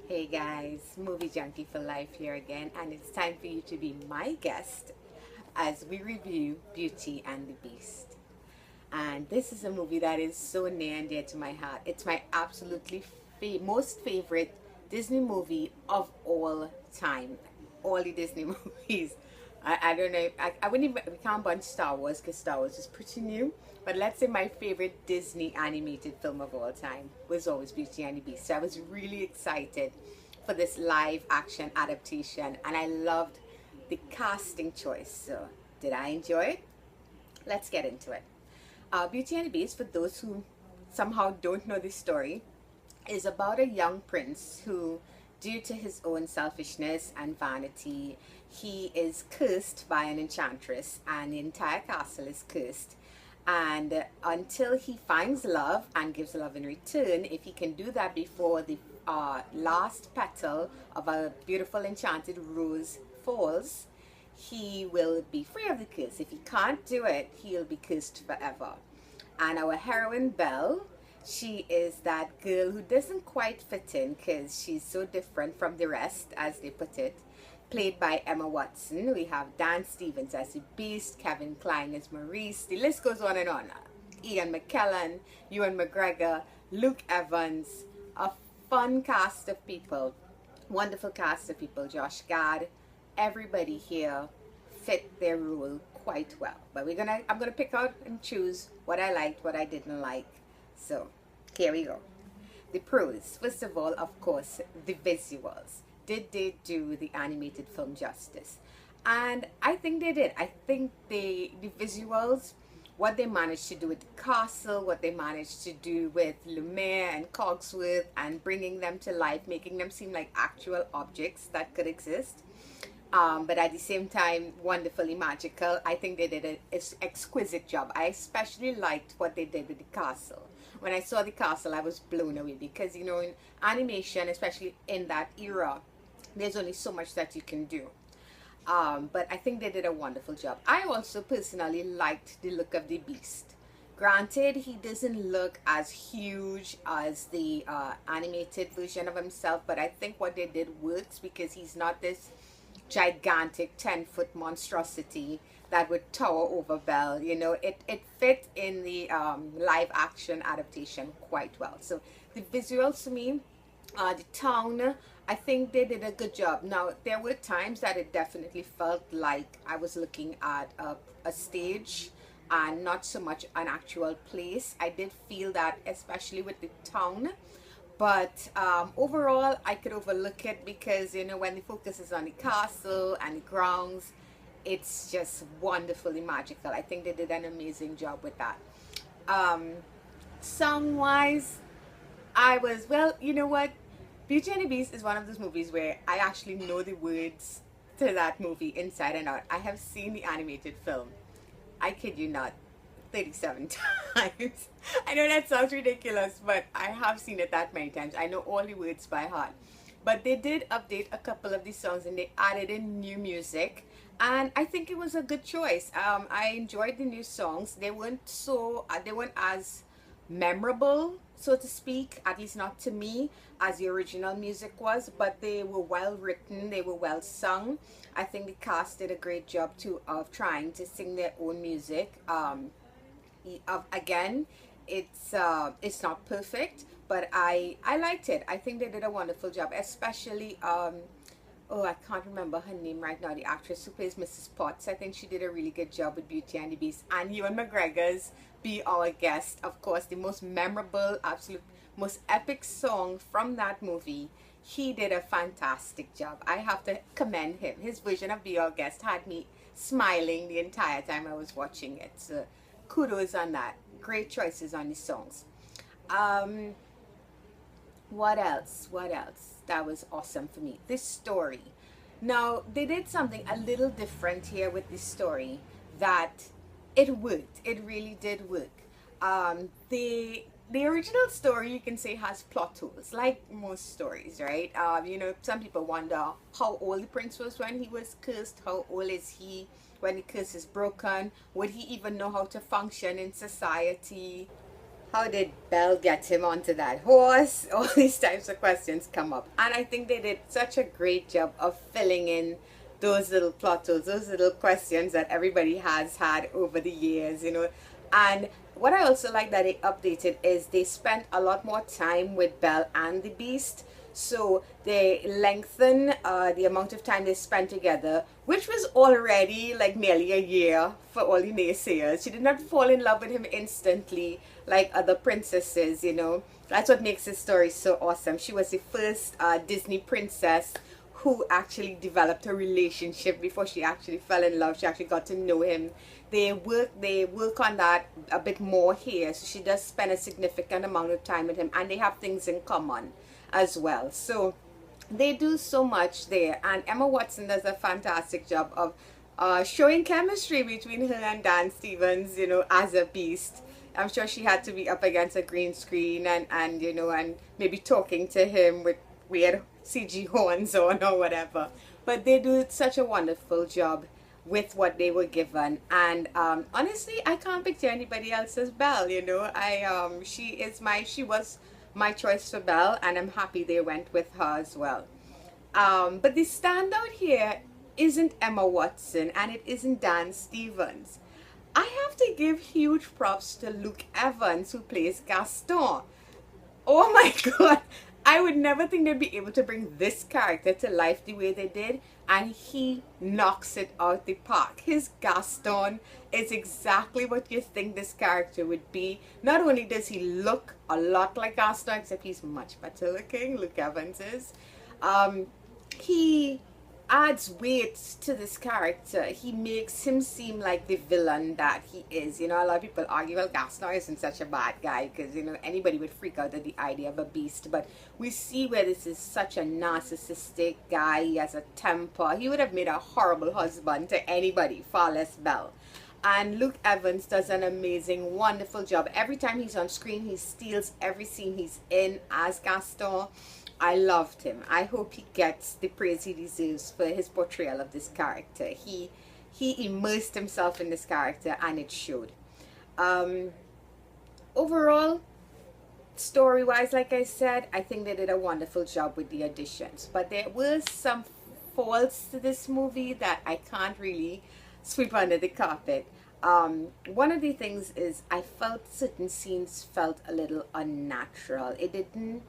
Hey guys, Movie Junkie for Life here again, and it's time for you to be my guest as we review Beauty and the Beast. And this is a movie that is so near and dear to my heart. It's my absolutely most favorite Disney movie of all time. All the Disney movies. I don't know. I wouldn't even, we can't bunch Star Wars because Star Wars is pretty new. But let's say my favorite Disney animated film of all time was always Beauty and the Beast. So I was really excited for this live action adaptation, and I loved the casting choice. So did I enjoy it? Let's get into it. Beauty and the Beast, for those who somehow don't know the story, is about a young prince who, due to his own selfishness and vanity, he is cursed by an enchantress, and the entire castle is cursed. And until he finds love and gives love in return, if he can do that before the last petal of a beautiful enchanted rose falls, he will be free of the curse. If he can't do it, he'll be cursed forever. And our heroine, Belle, she is that girl who doesn't quite fit in because she's so different from the rest, as they put it. Played by Emma Watson. We have Dan Stevens as the Beast, Kevin Kline as Maurice. The list goes on and on. Ian McKellen, Ewan McGregor, Luke Evans. A fun cast of people. Wonderful cast of people. Josh Gad. Everybody here fit their role quite well. But I'm gonna pick out and choose what I liked, what I didn't like. So here we go. The pros. First of all, of course, the visuals. Did they do the animated film justice? And I think they did. I think the visuals, what they managed to do with the castle, what they managed to do with Lumiere and Cogsworth, and bringing them to life, making them seem like actual objects that could exist. But at the same time, wonderfully magical. I think they did an exquisite job. I especially liked what they did with the castle. When I saw the castle, I was blown away because, you know, in animation, especially in that era, there's only so much that you can do. But I think they did a wonderful job. I also personally liked the look of the Beast. Granted, he doesn't look as huge as the animated version of himself, but I think what they did works because he's not this gigantic 10-foot monstrosity that would tower over Belle. You know, it fit in the live action adaptation quite well. So the visuals to me, the town, I think they did a good job. Now, there were times that it definitely felt like I was looking at a stage and not so much an actual place. I did feel that, especially with the town. But overall, I could overlook it because, you know, when the focus is on the castle and the grounds, it's just wonderfully magical. I think they did an amazing job with that. Song-wise, well, you know what? Beauty and the Beast is one of those movies where I actually know the words to that movie inside and out. I have seen the animated film. I kid you not, 37 times. I know that sounds ridiculous, but I have seen it that many times. I know all the words by heart. But they did update a couple of these songs and they added in new music. And I think it was a good choice. I enjoyed the new songs. They weren't as memorable, so to speak, at least not to me, as the original music was, but they were well written, they were well sung. I think the cast did a great job too of trying to sing their own music. Again, it's not perfect, but I liked it. I think they did a wonderful job, especially oh, I can't remember her name right now, the actress who plays Mrs. Potts. I think she did a really good job with Beauty and the Beast. And Ewan McGregor's Be Our Guest, of course, the most memorable, absolute, most epic song from that movie. He did a fantastic job. I have to commend him. His version of Be Our Guest had me smiling the entire time I was watching it. So kudos on that. Great choices on the songs. What else? That was awesome for me. This story. Now, they did something a little different here with this story that it worked. It really did work. The original story, you can say, has plot holes, like most stories, right? You know, some people wonder how old the prince was when he was cursed. How old is he when the curse is broken? Would he even know how to function in society? How did Belle get him onto that horse? All these types of questions come up. And I think they did such a great job of filling in those little plot holes, those little questions that everybody has had over the years, you know. And what I also like that they updated is they spent a lot more time with Belle and the Beast. So they lengthen the amount of time they spent together, which was already like nearly a year for all the naysayers. She did not fall in love with him instantly like other princesses, you know. That's what makes this story so awesome. She was the first Disney princess who actually developed a relationship before she actually fell in love. She actually got to know him. They work on that a bit more here. So she does spend a significant amount of time with him, and they have things in common as well. So they do so much there, and Emma Watson does a fantastic job of showing chemistry between her and Dan Stevens, you know, as a Beast. I'm sure she had to be up against a green screen and you know, and maybe talking to him with weird CG horns on or whatever. But they do such a wonderful job with what they were given, and honestly, I can't picture anybody else as Belle. You know, she was my choice for Belle, and I'm happy they went with her as well. But the standout here isn't Emma Watson, and it isn't Dan Stevens. I have to give huge props to Luke Evans, who plays Gaston. Oh my god, I would never think they'd be able to bring this character to life the way they did, and he knocks it out the park. His Gaston is exactly what you think this character would be. Not only does he look a lot like Gaston, except he's much better looking, Luke Evans is. He adds weight to this character. He makes him seem like the villain that he is. You know, a lot of people argue, well, Gaston isn't such a bad guy because, you know, anybody would freak out at the idea of a beast. But we see where this is such a narcissistic guy. He has a temper. He would have made a horrible husband to anybody, far less Belle. And Luke Evans does an amazing, wonderful job. Every time he's on screen, he steals every scene he's in as Gaston. I loved him. I hope he gets the praise he deserves for his portrayal of this character. He immersed himself in this character, and it showed. Overall, story-wise, like I said, I think they did a wonderful job with the additions. But there were some faults to this movie that I can't really sweep under the carpet. One of the things is I felt certain scenes felt a little unnatural. It didn't,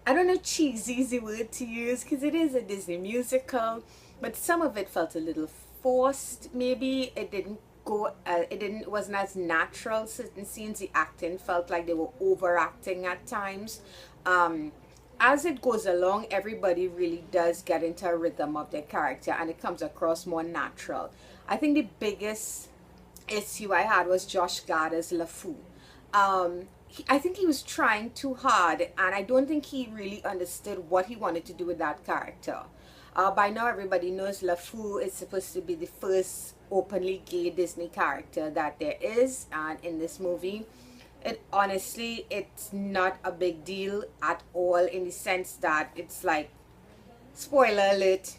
I don't know, cheesy is the word to use because it is a Disney musical, but some of it felt a little forced. Maybe it didn't go, it wasn't as natural. Certain scenes, the acting felt like they were overacting at times. As it goes along, everybody really does get into a rhythm of their character, and it comes across more natural. I think the biggest issue I had was Josh Gad as LeFou. I think he was trying too hard, and I don't think he really understood what he wanted to do with that character. By now, everybody knows LeFou is supposed to be the first openly gay Disney character that there is, and in this movie, honestly, it's not a big deal at all, in the sense that it's like, spoiler alert,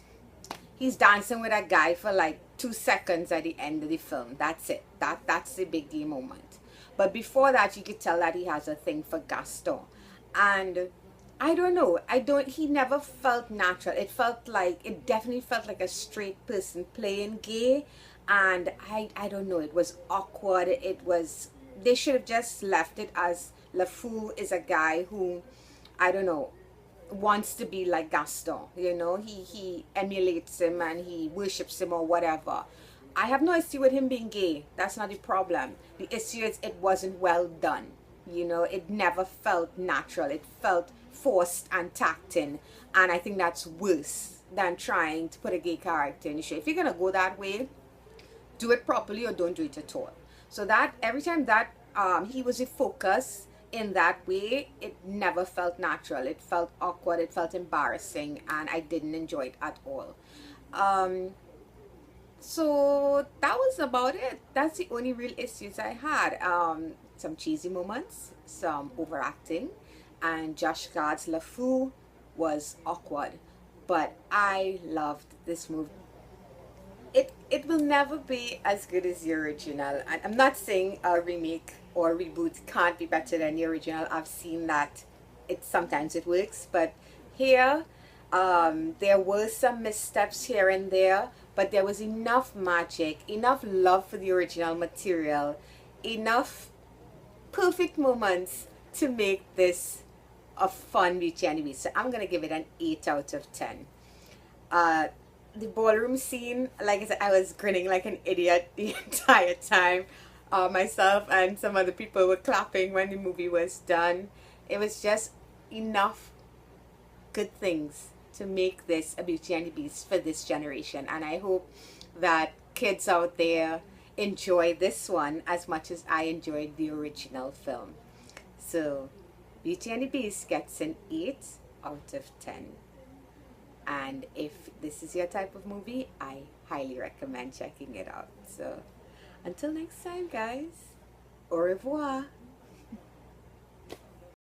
he's dancing with a guy for like 2 seconds at the end of the film. That's it. That's the big gay moment. But before that, you could tell that he has a thing for Gaston. And I don't know. He never felt natural. It definitely felt like a straight person playing gay. And I don't know. It was awkward. They should have just left it as LeFou is a guy who, I don't know, wants to be like Gaston. You know, he emulates him and he worships him or whatever. I have no issue with him being gay. That's not the problem. The issue is it wasn't well done. You know, it never felt natural. It felt forced and tacked in. And I think that's worse than trying to put a gay character in the show. If you're going to go that way, do it properly or don't do it at all. So that every time that he was a focus in that way, it never felt natural. It felt awkward. It felt embarrassing. And I didn't enjoy it at all. So that was about it. That's the only real issues I had. Some cheesy moments, some overacting, and Josh Gad's LeFou was awkward. But I loved this movie. It will never be as good as the original. And I'm not saying a remake or reboot can't be better than the original. I've seen that sometimes it works, but here there were some missteps here and there, but there was enough magic, enough love for the original material, enough perfect moments to make this a fun Beauty and the Beast. So I'm gonna give it an 8 out of 10. The ballroom scene, like I said, I was grinning like an idiot the entire time. Myself and some other people were clapping when the movie was done. It was just enough good things to make this a Beauty and the Beast for this generation. And I hope that kids out there enjoy this one as much as I enjoyed the original film. So Beauty and the Beast gets an 8 out of 10. And if this is your type of movie, I highly recommend checking it out. So until next time, guys, au revoir.